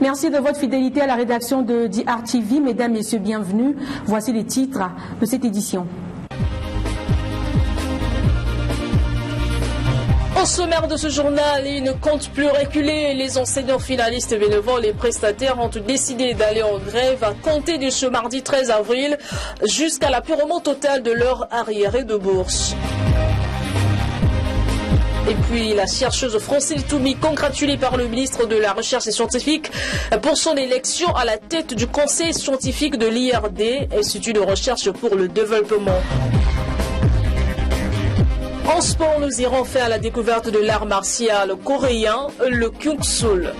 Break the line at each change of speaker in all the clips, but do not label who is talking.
Merci de votre fidélité à la rédaction de DRTV. Mesdames, Messieurs, bienvenue. Voici les titres de cette édition.
Au sommaire de ce journal, ils ne comptent plus reculer. Les enseignants finalistes bénévoles et prestataires ont décidé d'aller en grève à compter de ce mardi 13 avril jusqu'à l'apurement total de leur arriéré de bourse. Et puis la chercheuse Francine Toumi, congratulée par le ministre de la Recherche et Scientifique pour son élection à la tête du conseil scientifique de l'IRD, Institut de recherche pour le développement. En sport, nous irons faire la découverte de l'art martial coréen, le Kyung-Sul.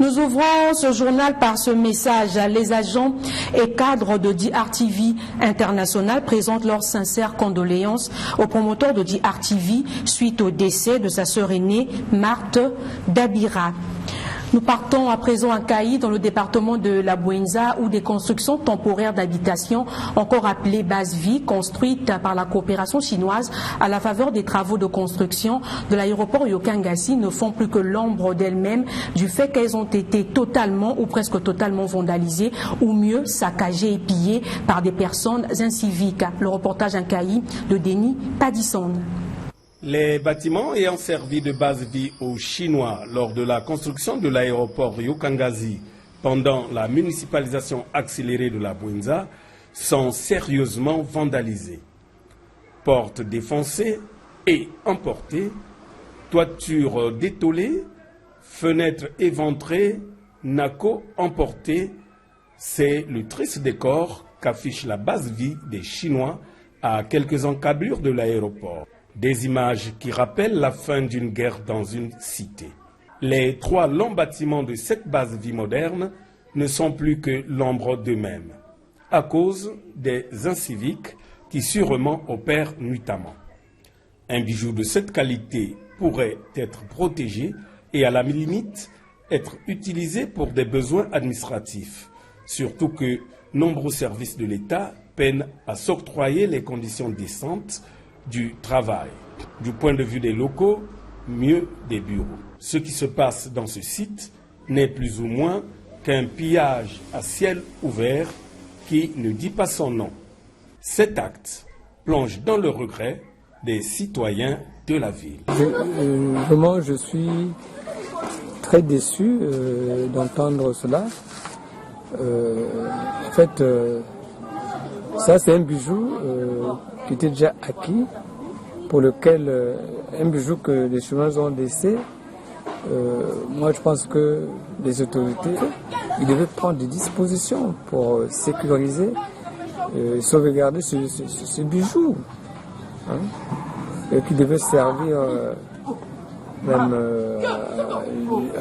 Nous ouvrons ce journal par ce message. Les agents et cadres de DRTV International présentent leurs sincères condoléances aux promoteurs de DRTV suite au décès de sa sœur aînée, Marthe Dabira. Nous partons à présent à Kayi, dans le département de la Bouenza, où des constructions temporaires d'habitation, encore appelées base-vie, construites par la coopération chinoise à la faveur des travaux de construction de l'aéroport Yokangasi, ne font plus que l'ombre d'elles-mêmes du fait qu'elles ont été totalement ou presque totalement vandalisées, ou mieux saccagées et pillées par des personnes inciviques. Le reportage à Kayi de Denis Padisson.
Les bâtiments ayant servi de base-vie aux Chinois lors de la construction de l'aéroport Yokangasi pendant la municipalisation accélérée de la Bouenza sont sérieusement vandalisés. Portes défoncées et emportées, toitures détolées, fenêtres éventrées, nacos emportés, c'est le triste décor qu'affiche la base-vie des Chinois à quelques encablures de l'aéroport. Des images qui rappellent la fin d'une guerre dans une cité. Les 3 longs bâtiments de cette base-vie moderne ne sont plus que l'ombre d'eux-mêmes, à cause des inciviques qui sûrement opèrent nuitamment. Un bijou de cette qualité pourrait être protégé et à la limite être utilisé pour des besoins administratifs, surtout que nombreux services de l'État peinent à s'octroyer les conditions décentes du travail. Du point de vue des locaux, mieux des bureaux. Ce qui se passe dans ce site n'est plus ou moins qu'un pillage à ciel ouvert qui ne dit pas son nom. Cet acte plonge dans le regret des citoyens de la ville.
Vraiment, je suis très déçu d'entendre cela. En fait, ça c'est un bijou qui était déjà acquis, pour lequel un bijou que les Chinois ont laissé. Moi je pense que les autorités, ils devaient prendre des dispositions pour sécuriser et sauvegarder ce bijou, hein, et qui devait servir même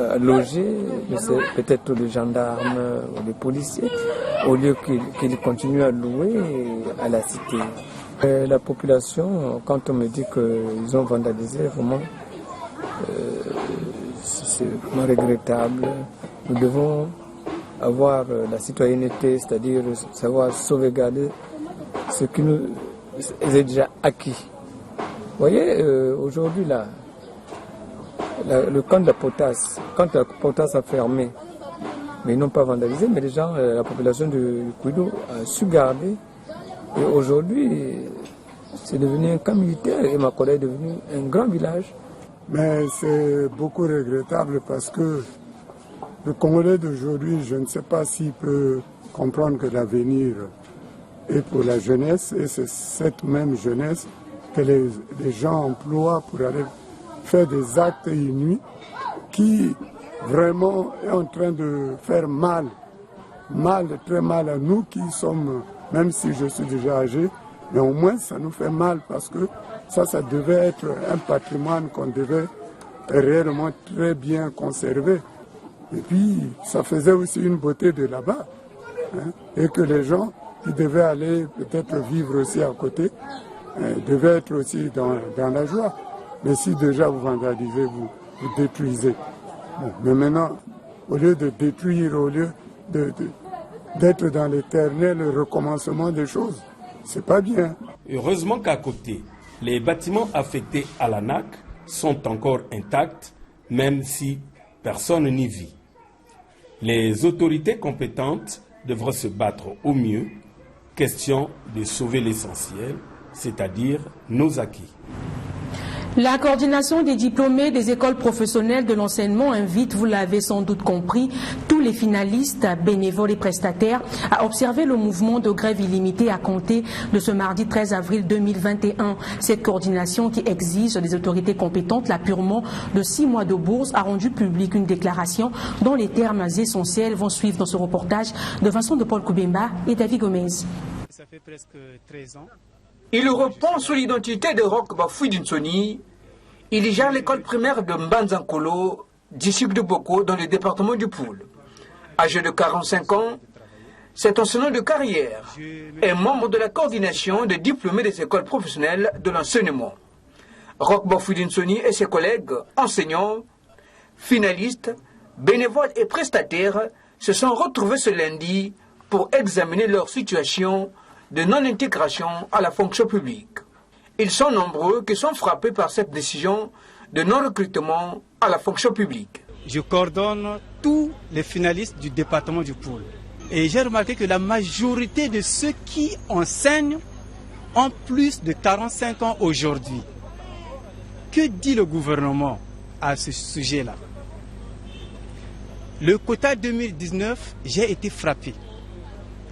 à loger peut-être les gendarmes ou les policiers, au lieu qu'ils continuent à louer à la cité. La population, quand on me dit qu'ils ont vandalisé, vraiment, c'est vraiment regrettable. Nous devons avoir la citoyenneté, c'est-à-dire savoir sauvegarder ce qui nous est déjà acquis. Vous voyez, aujourd'hui, là, le camp de la potasse, quand la potasse a fermé, mais ils n'ont pas vandalisé, mais les gens, la population de Kouido a su garder. Et aujourd'hui, c'est devenu un camp militaire et Makola est devenu un grand village.
Mais c'est beaucoup regrettable parce que le Congolais d'aujourd'hui, je ne sais pas s'il peut comprendre que l'avenir est pour la jeunesse, et c'est cette même jeunesse que les gens emploient pour aller faire des actes inouïs qui vraiment est en train de faire mal, très mal à nous qui sommes, même si je suis déjà âgé, mais au moins ça nous fait mal parce que ça devait être un patrimoine qu'on devait réellement très bien conserver. Et puis ça faisait aussi une beauté de là-bas, hein, et que les gens qui devaient aller peut-être vivre aussi à côté devaient être aussi dans la joie. Mais si déjà vous vandalisez, vous détruisez. Bon, mais maintenant, au lieu de détruire, au lieu d'être dans l'éternel recommencement des choses, c'est pas bien.
Heureusement qu'à côté, les bâtiments affectés à l'ANAC sont encore intacts, même si personne n'y vit. Les autorités compétentes devraient se battre au mieux, question de sauver l'essentiel, c'est-à-dire nos acquis.
La coordination des diplômés des écoles professionnelles de l'enseignement invite, vous l'avez sans doute compris, tous les finalistes, bénévoles et prestataires à observer le mouvement de grève illimité à compter de ce mardi 13 avril 2021. Cette coordination qui exige des autorités compétentes l'appurement de 6 mois de bourse a rendu publique une déclaration dont les termes essentiels vont suivre dans ce reportage de Vincent de Paul Koubemba et David Gomez.
Ça fait presque 13 ans.
Il reprend sur l'identité de Roch Bafouidinsoni. Il gère l'école primaire de Mbanzankolo, district de Boko, dans le département du Poul. Âgé de 45 ans, cet enseignant de carrière est membre de la coordination des diplômés des écoles professionnelles de l'enseignement. Roch Bafouidinsoni et ses collègues enseignants, finalistes, bénévoles et prestataires se sont retrouvés ce lundi pour examiner leur situation de non-intégration à la fonction publique. Ils sont nombreux qui sont frappés par cette décision de non-recrutement à la fonction publique.
Je coordonne tous les finalistes du département du Poul. Et j'ai remarqué que la majorité de ceux qui enseignent ont plus de 45 ans aujourd'hui. Que dit le gouvernement à ce sujet-là? Le quota 2019, j'ai été frappé.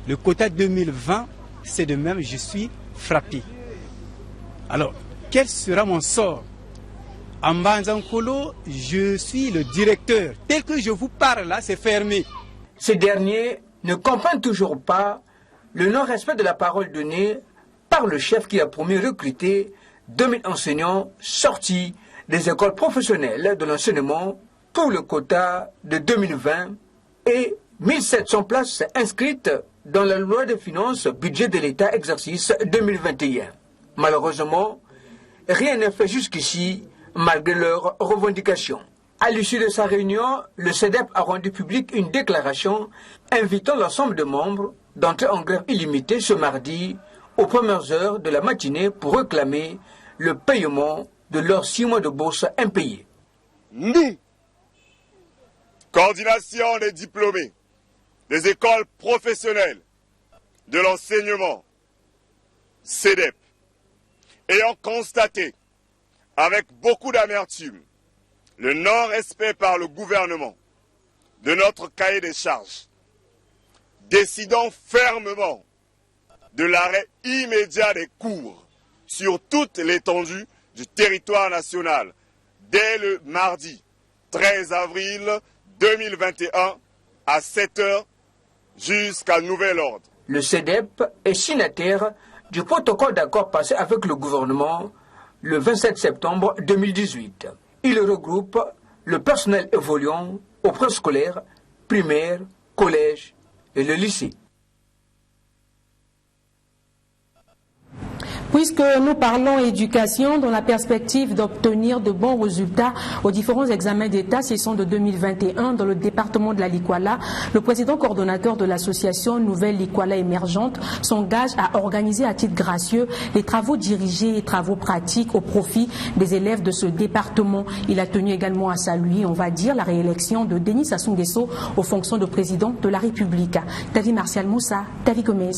Le quota 2020, c'est de même, je suis frappé. Alors, quel sera mon sort? En Mbanzankolo, je suis le directeur. Tel que je vous parle là, c'est fermé.
Ces derniers ne comprennent toujours pas le non-respect de la parole donnée par le chef qui a promis recruter 2000 enseignants sortis des écoles professionnelles de l'enseignement pour le quota de 2020 et 1700 places inscrites dans la loi de finances budget de l'État exercice 2021. Malheureusement, rien n'est fait jusqu'ici malgré leurs revendications. À l'issue de sa réunion, le CEDEP a rendu public une déclaration invitant l'ensemble des membres d'entrer en grève illimitée ce mardi aux premières heures de la matinée pour réclamer le paiement de leurs 6 mois de bourse impayés.
Nous, coordination des diplômés des écoles professionnelles de l'enseignement, CEDEP, ayant constaté avec beaucoup d'amertume le non-respect par le gouvernement de notre cahier des charges, décidons fermement de l'arrêt immédiat des cours sur toute l'étendue du territoire national dès le mardi 13 avril 2021 à 7 h jusqu'à nouvel ordre.
Le CEDEP est signataire du protocole d'accord passé avec le gouvernement le 27 septembre 2018. Il regroupe le personnel évoluant au préscolaire, primaire, collège et le lycée.
Puisque nous parlons éducation, dans la perspective d'obtenir de bons résultats aux différents examens d'État, session de 2021 dans le département de la Likwala, le président coordonnateur de l'association Nouvelle Likwala Émergente s'engage à organiser à titre gracieux les travaux dirigés et travaux pratiques au profit des élèves de ce département. Il a tenu également à saluer, on va dire, la réélection de Denis Sassou Nguesso aux fonctions de président de la République. David Martial Moussa, David Gomez.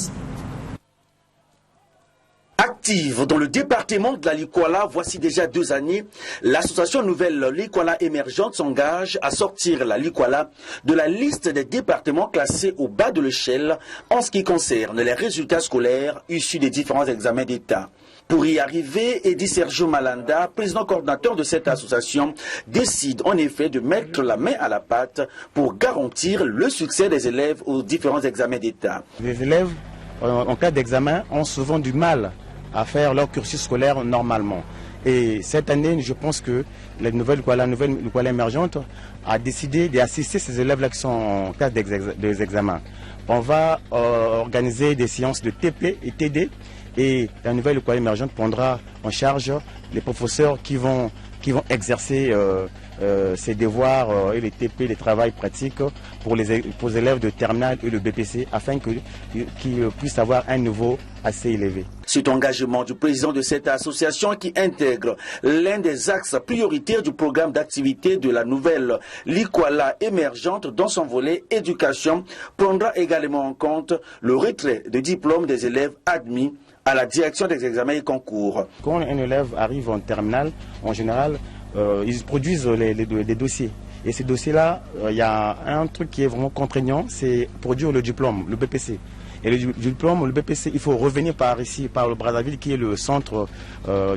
Active dans le département de la Likwala, voici déjà 2 années, l'association Nouvelle Likwala Émergente s'engage à sortir la Likwala de la liste des départements classés au bas de l'échelle en ce qui concerne les résultats scolaires issus des différents examens d'État. Pour y arriver, Edi Sergio Malanda, président coordinateur de cette association, décide en effet de mettre la main à la pâte pour garantir le succès des élèves aux différents examens d'État.
Les élèves, en cas d'examen, ont souvent du mal à faire leur cursus scolaire normalement. Et cette année, je pense que la Nouvelle Likwala Émergente a décidé d'assister ces élèves-là qui sont en cas d'examen. On va organiser des séances de TP et TD et la Nouvelle Likwala Émergente prendra en charge les professeurs qui vont qui vont exercer ces devoirs et les TP, les travails pratiques pour les élèves de terminale et le BPC afin qu'ils puissent avoir un niveau assez élevé.
Cet engagement du président de cette association qui intègre l'un des axes prioritaires du programme d'activité de la nouvelle Likwala émergente dans son volet éducation prendra également en compte le retrait de diplômes des élèves admis à la direction des examens et concours.
Quand un élève arrive en terminale, en général, ils produisent les dossiers. Et ces dossiers-là, il y a un truc qui est vraiment contraignant, c'est produire le diplôme, le BPC. Et le diplôme, le BPC, il faut revenir par ici, par le Brazzaville, qui est le centre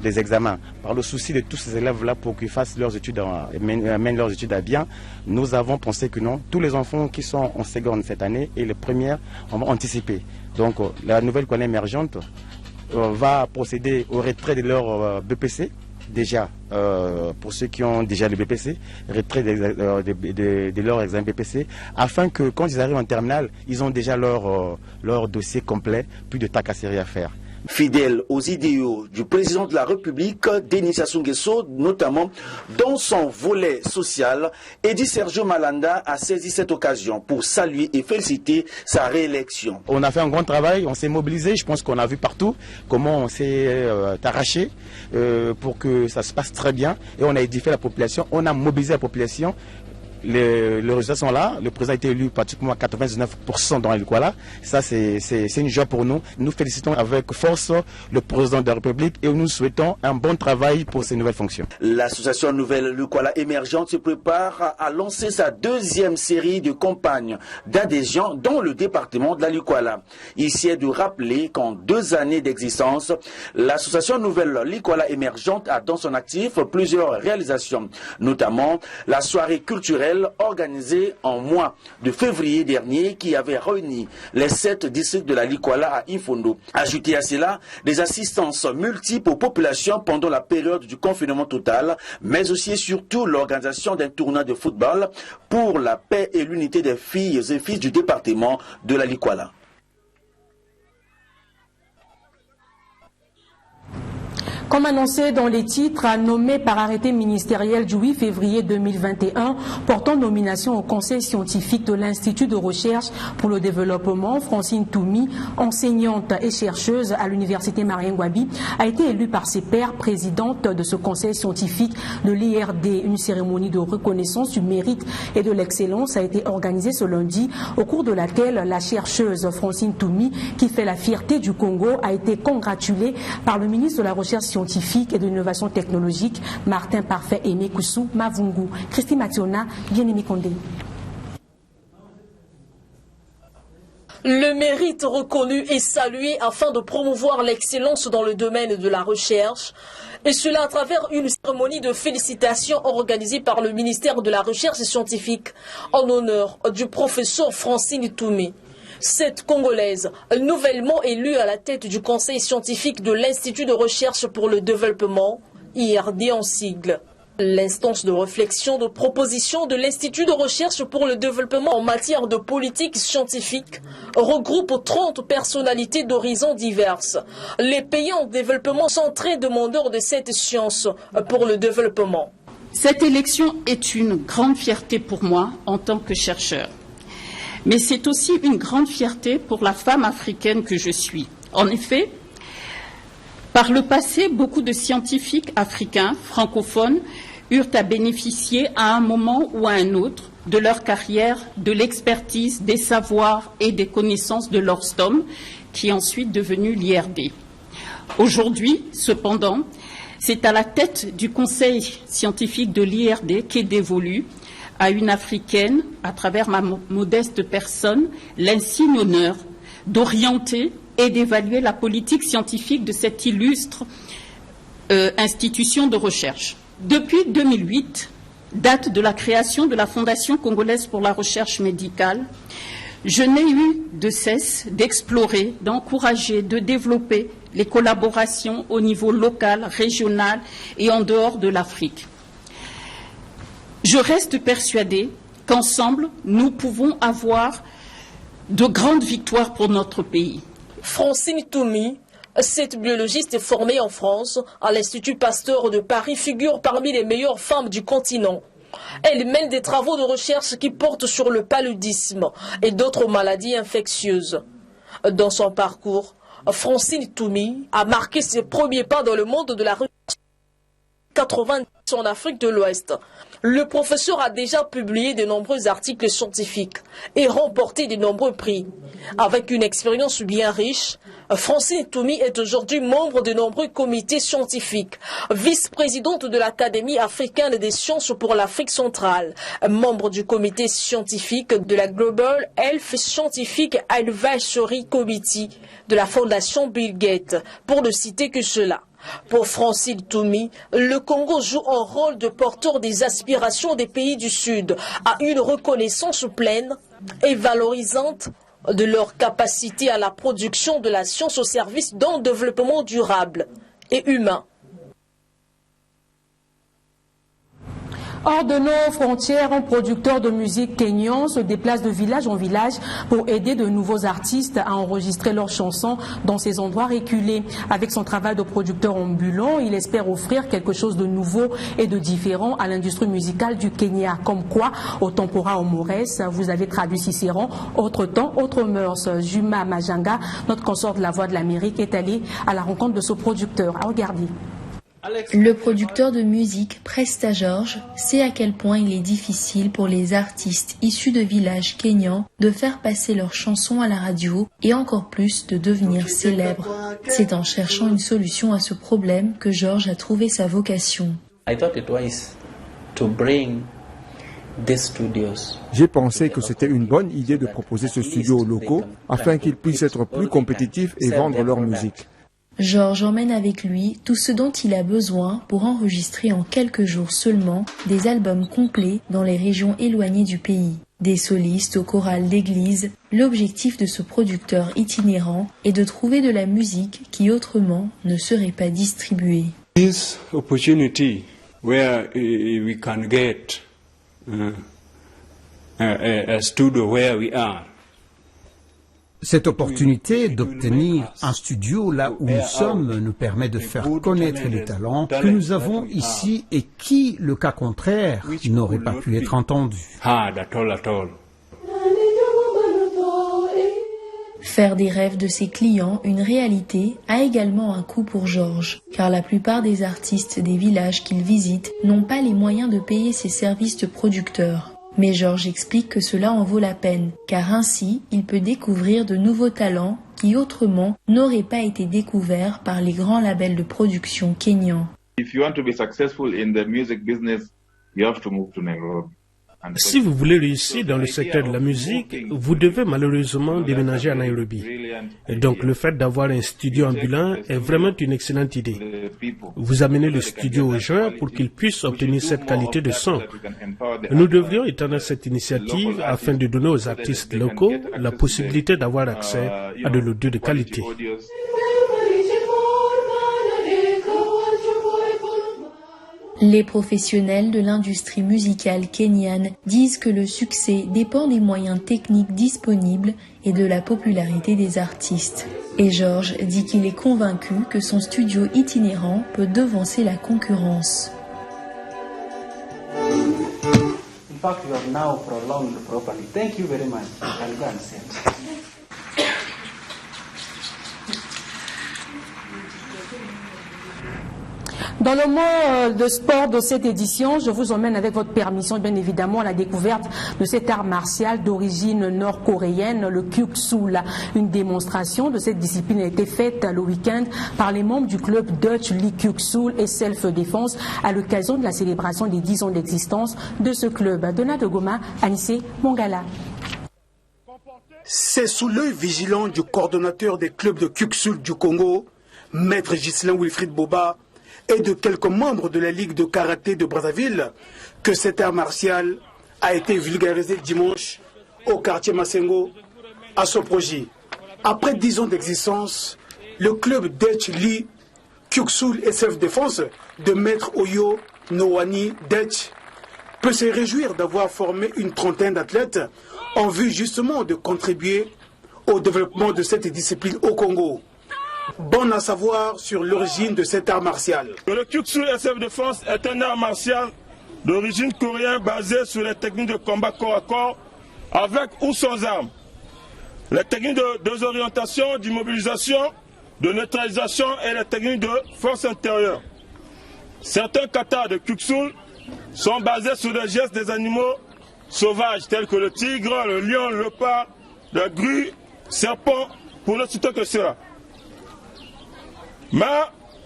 des examens. Par le souci de tous ces élèves-là pour qu'ils fassent leurs études, mènent leurs études à bien, nous avons pensé que non. Tous les enfants qui sont en seconde cette année et les premières, on va anticiper. Donc la nouvelle école émergente va procéder au retrait de leur BPC. Déjà, pour ceux qui ont déjà le BPC, retrait de leur examen BPC, afin que quand ils arrivent en terminale, ils ont déjà leur dossier complet, plus de tracasseries à faire.
Fidèle aux idéaux du président de la République, Denis Sassou Nguesso, notamment dans son volet social, Edi Sergio Malanda a saisi cette occasion pour saluer et féliciter sa réélection.
On a fait un grand travail, on s'est mobilisé, je pense qu'on a vu partout comment on s'est arraché pour que ça se passe très bien et on a édifié la population, on a mobilisé la population. Les résultats sont là. Le président a été élu pratiquement à 99% dans le Likwala. Ça, c'est une joie pour nous. Nous félicitons avec force le président de la République et nous souhaitons un bon travail pour ces nouvelles fonctions.
L'association Nouvelle Likwala émergente se prépare à lancer sa deuxième série de campagnes d'adhésion dans le département de la Likwala. Ici est de rappeler qu'en 2 années d'existence, l'association Nouvelle Likwala émergente a dans son actif plusieurs réalisations, notamment la soirée culturelle organisée en mois de février dernier qui avait réuni les 7 districts de la Likwala à Ifondo. Ajoutez à cela des assistances multiples aux populations pendant la période du confinement total, mais aussi et surtout l'organisation d'un tournoi de football pour la paix et l'unité des filles et fils du département de la Likwala.
Comme annoncé dans les titres, nommé par arrêté ministériel du 8 février 2021 portant nomination au conseil scientifique de l'Institut de recherche pour le développement, Francine Toumi, enseignante et chercheuse à l'université Mariengouabi, a été élue par ses pairs présidente de ce conseil scientifique de l'IRD. Une cérémonie de reconnaissance du mérite et de l'excellence a été organisée ce lundi, au cours de laquelle la chercheuse Francine Toumi, qui fait la fierté du Congo, a été congratulée par le ministre de la Recherche scientifique et de l'innovation technologique, Martin Parfait Aimé Koussou Mavungu. Christine Mationa, Bien-Aimé Condé.
Le mérite reconnu et salué afin de promouvoir l'excellence dans le domaine de la recherche, et cela à travers une cérémonie de félicitations organisée par le ministère de la Recherche scientifique en honneur du professeur Francine Toumi. Cette Congolaise, nouvellement élue à la tête du conseil scientifique de l'Institut de recherche pour le développement, IRD en sigle. L'instance de réflexion de proposition de l'Institut de recherche pour le développement en matière de politique scientifique regroupe 30 personnalités d'horizons diverses. Les pays en développement sont très demandeurs de cette science pour le développement.
Cette élection est une grande fierté pour moi en tant que chercheur. Mais c'est aussi une grande fierté pour la femme africaine que je suis. En effet, par le passé, beaucoup de scientifiques africains, francophones, eurent à bénéficier à un moment ou à un autre de leur carrière, de l'expertise, des savoirs et des connaissances de leur STOM, qui est ensuite devenu l'IRD. Aujourd'hui, cependant, c'est à la tête du conseil scientifique de l'IRD qu'est dévolue à une Africaine, à travers ma modeste personne, l'insigne honneur d'orienter et d'évaluer la politique scientifique de cette illustre institution de recherche. Depuis 2008, date de la création de la Fondation congolaise pour la recherche médicale, je n'ai eu de cesse d'explorer, d'encourager, de développer les collaborations au niveau local, régional et en dehors de l'Afrique. Je reste persuadée qu'ensemble, nous pouvons avoir de grandes victoires pour notre pays.
Francine Toumi, Cette biologiste formée en France à l'Institut Pasteur de Paris figure parmi les meilleures femmes du continent. Elle mène des travaux de recherche qui portent sur le paludisme et d'autres maladies infectieuses. Dans son parcours, Francine Toumi a marqué ses premiers pas dans le monde de la recherche 90 en Afrique de l'Ouest. Le professeur a déjà publié de nombreux articles scientifiques et remporté de nombreux prix. Avec une expérience bien riche, Francine Toumi est aujourd'hui membre de nombreux comités scientifiques, vice-présidente de l'Académie africaine des sciences pour l'Afrique centrale, membre du comité scientifique de la Global Health Scientific Advisory Committee de la Fondation Bill Gates, pour ne citer que cela. Pour Francine Toumi, le Congo joue un rôle de porteur des aspirations des pays du Sud à une reconnaissance pleine et valorisante de leur capacité à la production de la science au service d'un développement durable et humain.
Hors de nos frontières, un producteur de musique kényan se déplace de village en village pour aider de nouveaux artistes à enregistrer leurs chansons dans ces endroits reculés. Avec son travail de producteur ambulant, il espère offrir quelque chose de nouveau et de différent à l'industrie musicale du Kenya. Comme quoi, au tempora Omores, vous avez traduit Cicéron, autre temps, autre mœurs. Juma Majanga, notre consort de la Voix de l'Amérique, est allé à la rencontre de ce producteur. Regardez.
Le producteur de musique, Presta George, sait à quel point il est difficile pour les artistes issus de villages kényans de faire passer leurs chansons à la radio et encore plus de devenir célèbres. C'est en cherchant une solution à ce problème que George a trouvé sa vocation.
J'ai pensé que c'était une bonne idée de proposer ce studio aux locaux afin qu'ils puissent être plus compétitifs et vendre leur musique.
George emmène avec lui tout ce dont il a besoin pour enregistrer en quelques jours seulement des albums complets dans les régions éloignées du pays. Des solistes au choral d'église, l'objectif de ce producteur itinérant est de trouver de la musique qui autrement ne serait pas distribuée.
This opportunity where we can get a studio where we are.
Cette opportunité d'obtenir un studio là où nous sommes nous permet de faire connaître les talents que nous avons ici et qui, le cas contraire, n'auraient pas pu être entendus.
Faire des rêves de ses clients une réalité a également un coût pour Georges, car la plupart des artistes des villages qu'il visite n'ont pas les moyens de payer ses services de producteur. Mais Georges explique que cela en vaut la peine, car ainsi, il peut découvrir de nouveaux talents qui autrement n'auraient pas été découverts par les grands labels de production kényans.
Si vous voulez réussir dans le secteur de la musique, vous devez malheureusement déménager à Nairobi. Et donc le fait d'avoir un studio ambulant est vraiment une excellente idée. Vous amenez le studio aux gens pour qu'ils puissent obtenir cette qualité de son. Nous devrions étendre cette initiative afin de donner aux artistes locaux la possibilité d'avoir accès à de l'audio de qualité.
Les professionnels de l'industrie musicale kenyane disent que le succès dépend des moyens techniques disponibles et de la popularité des artistes. Et Georges dit qu'il est convaincu que son studio itinérant peut devancer la concurrence.
In fact, you have now prolonged properly. Thank you very much. You can go and sit.
Dans le monde de sport de cette édition, je vous emmène avec votre permission, bien évidemment, à la découverte de cet art martial d'origine nord-coréenne, le Kyuk-Sool. Une démonstration de cette discipline a été faite le week-end par les membres du club Dutch Lee Kyuk-Sool et Self-Défense à l'occasion de la célébration des 10 ans d'existence de ce club. Donna de Goma, Anissé Mongala.
C'est sous l'œil vigilant du coordonnateur des clubs de Kyuk-Sool du Congo, Maître Ghislain Wilfried Boba, et de quelques membres de la Ligue de karaté de Brazzaville que cet art martial a été vulgarisé dimanche au quartier Masengo à Soproji. Après 10 ans d'existence, le club Dutch Lee Kyuk-Sool et Self-Défense de Maître Oyo Nowani Dutch peut se réjouir d'avoir formé une trentaine d'athlètes en vue justement de contribuer au développement de cette discipline au Congo. Bon à savoir sur l'origine de cet art martial.
Le Kyuksul SF-Défense est un art martial d'origine coréenne basé sur les techniques de combat corps à corps avec ou sans armes. Les techniques de désorientation, d'immobilisation, de neutralisation et les techniques de force intérieure. Certains katas de Kyuksul sont basés sur les gestes des animaux sauvages tels que le tigre, le lion, le léopard, la grue, serpent, pour ne citer que cela. Mais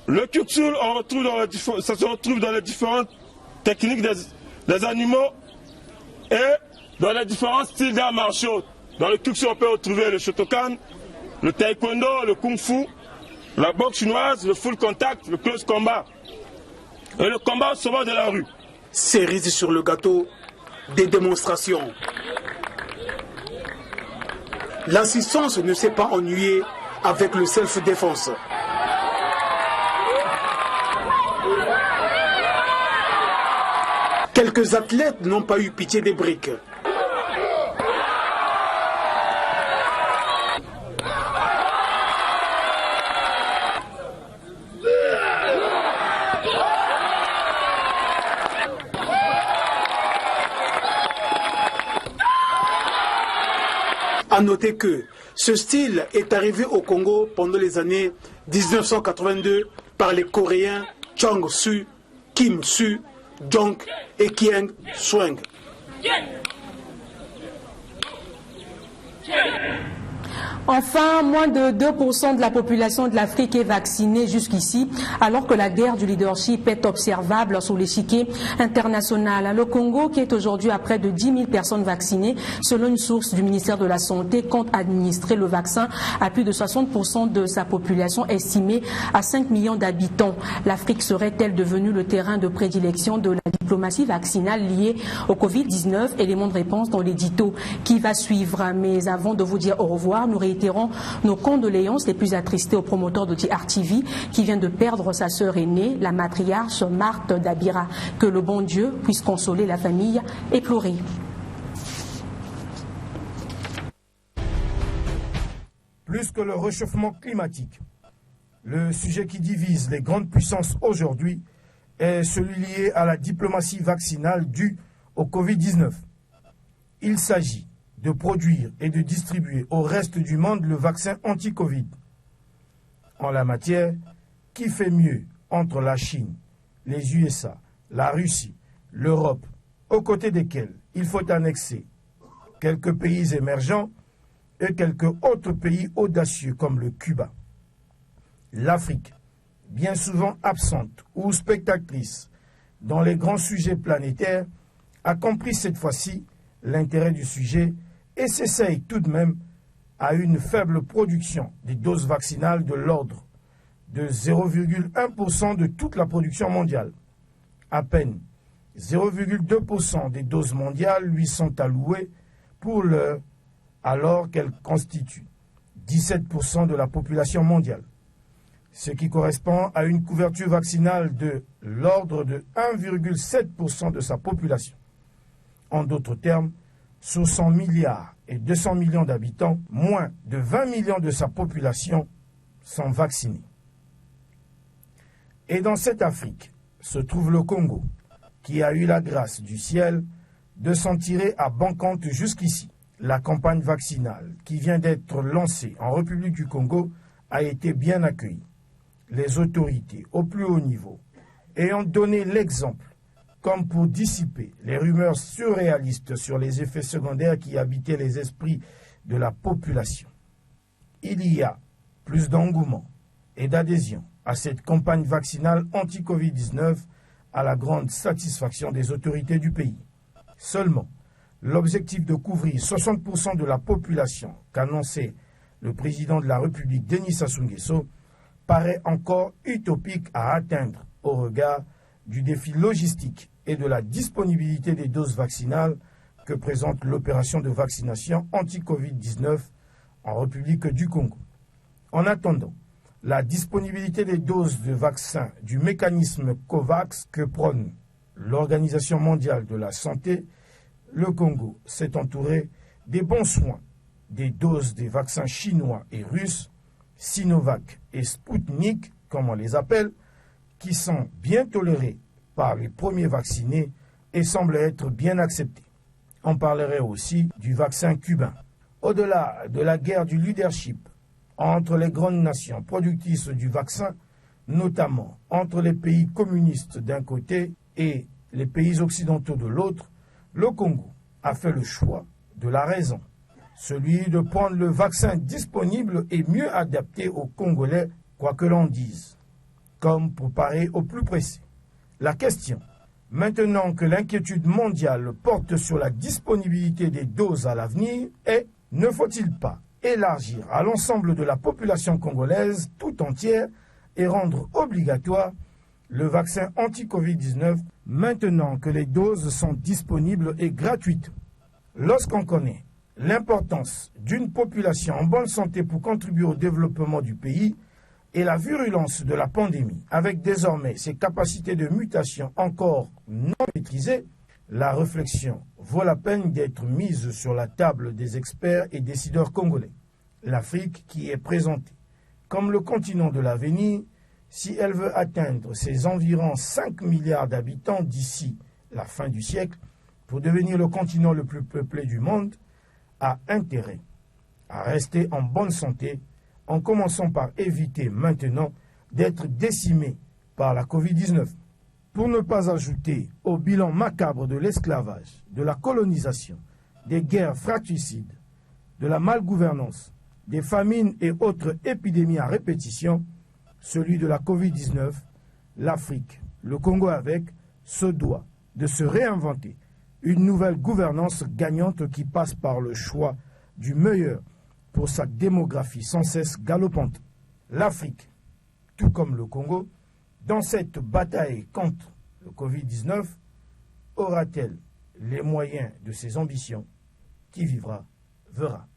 le Kyuksul, ça se retrouve dans les différentes techniques des animaux et dans les différents styles d'arts martiaux. Dans le Kyuksul, on peut retrouver le Shotokan, le Taekwondo, le Kung Fu, la boxe chinoise, le full contact, le close combat et le combat sauvage de la rue.
Cerise sur le gâteau, des démonstrations. L'assistance ne s'est pas ennuyée avec le self-défense. Quelques athlètes n'ont pas eu pitié des briques. A noter que ce style est arrivé au Congo pendant les années 1982 par les Coréens Chang Su, Kim Su, Jong et Kieng Swang.
Enfin, moins de 2% de la population de l'Afrique est vaccinée jusqu'ici, alors que la guerre du leadership est observable sur l'échiquier international. Le Congo, qui est aujourd'hui à près de 10 000 personnes vaccinées, selon une source du ministère de la Santé, compte administrer le vaccin à plus de 60% de sa population, estimée à 5 millions d'habitants. L'Afrique serait-elle devenue le terrain de prédilection de la diplomatie vaccinale liée au Covid-19? Élément de réponse dans l'édito qui va suivre. Mais avant de vous dire au revoir, nous réitérons nos condoléances les plus attristées au promoteur de DRTV qui vient de perdre sa sœur aînée, la matriarche Marthe Dabira. Que le bon Dieu puisse consoler la famille éplorée.
Plus que le réchauffement climatique, le sujet qui divise les grandes puissances aujourd'hui est celui lié à la diplomatie vaccinale due au Covid-19. Il s'agit de produire et de distribuer au reste du monde le vaccin anti-Covid. En la matière, qui fait mieux entre la Chine, les USA, la Russie, l'Europe, aux côtés desquels il faut annexer quelques pays émergents et quelques autres pays audacieux comme le Cuba. L'Afrique, bien souvent absente ou spectatrice dans les grands sujets planétaires, a compris cette fois-ci l'intérêt du sujet et s'essaye tout de même à une faible production des doses vaccinales de l'ordre de 0,1% de toute la production mondiale. À peine 0,2% des doses mondiales lui sont allouées pour l'heure, alors qu'elles constituent 17% de la population mondiale, ce qui correspond à une couverture vaccinale de l'ordre de 1,7% de sa population. En d'autres termes, sur 100 milliards et 200 millions d'habitants, moins de 20 millions de sa population sont vaccinés. Et dans cette Afrique se trouve le Congo, qui a eu la grâce du ciel de s'en tirer à bon compte jusqu'ici. La campagne vaccinale qui vient d'être lancée en République du Congo a été bien accueillie. Les autorités au plus haut niveau ayant donné l'exemple comme pour dissiper les rumeurs surréalistes sur les effets secondaires qui habitaient les esprits de la population. Il y a plus d'engouement et d'adhésion à cette campagne vaccinale anti-Covid-19 à la grande satisfaction des autorités du pays. Seulement, l'objectif de couvrir 60% de la population qu'annonçait le président de la République, Denis Sassou Nguesso, paraît encore utopique à atteindre au regard du défi logistique et de la disponibilité des doses vaccinales que présente l'opération de vaccination anti-Covid-19 en République du Congo. En attendant, la disponibilité des doses de vaccins du mécanisme COVAX que prône l'Organisation mondiale de la santé, le Congo s'est entouré des bons soins, des doses des vaccins chinois et russes, Sinovac et Sputnik, comme on les appelle, qui sont bien tolérés par les premiers vaccinés et semblent être bien acceptés. On parlerait aussi du vaccin cubain. Au-delà de la guerre du leadership entre les grandes nations productrices du vaccin, notamment entre les pays communistes d'un côté et les pays occidentaux de l'autre, le Congo a fait le choix de la raison, celui de prendre le vaccin disponible et mieux adapté aux Congolais, quoi que l'on dise, comme pour parer au plus pressé. La question, maintenant que l'inquiétude mondiale porte sur la disponibilité des doses à l'avenir, est: ne faut-il pas élargir à l'ensemble de la population congolaise tout entière et rendre obligatoire le vaccin anti-Covid-19 maintenant que les doses sont disponibles et gratuites? Lorsqu'on connaît l'importance d'une population en bonne santé pour contribuer au développement du pays et la virulence de la pandémie, avec désormais ses capacités de mutation encore non maîtrisées, la réflexion vaut la peine d'être mise sur la table des experts et décideurs congolais. L'Afrique qui est présentée comme le continent de l'avenir, si elle veut atteindre ses environ 5 milliards d'habitants d'ici la fin du siècle, pour devenir le continent le plus peuplé du monde, a intérêt à rester en bonne santé, en commençant par éviter maintenant d'être décimé par la Covid-19. Pour ne pas ajouter au bilan macabre de l'esclavage, de la colonisation, des guerres fratricides, de la malgouvernance, des famines et autres épidémies à répétition, celui de la Covid-19, l'Afrique, le Congo avec, se doit de se réinventer une nouvelle gouvernance gagnante qui passe par le choix du meilleur pour sa démographie sans cesse galopante. L'Afrique, tout comme le Congo, dans cette bataille contre le Covid-19, aura-t-elle les moyens de ses ambitions? Qui vivra, verra.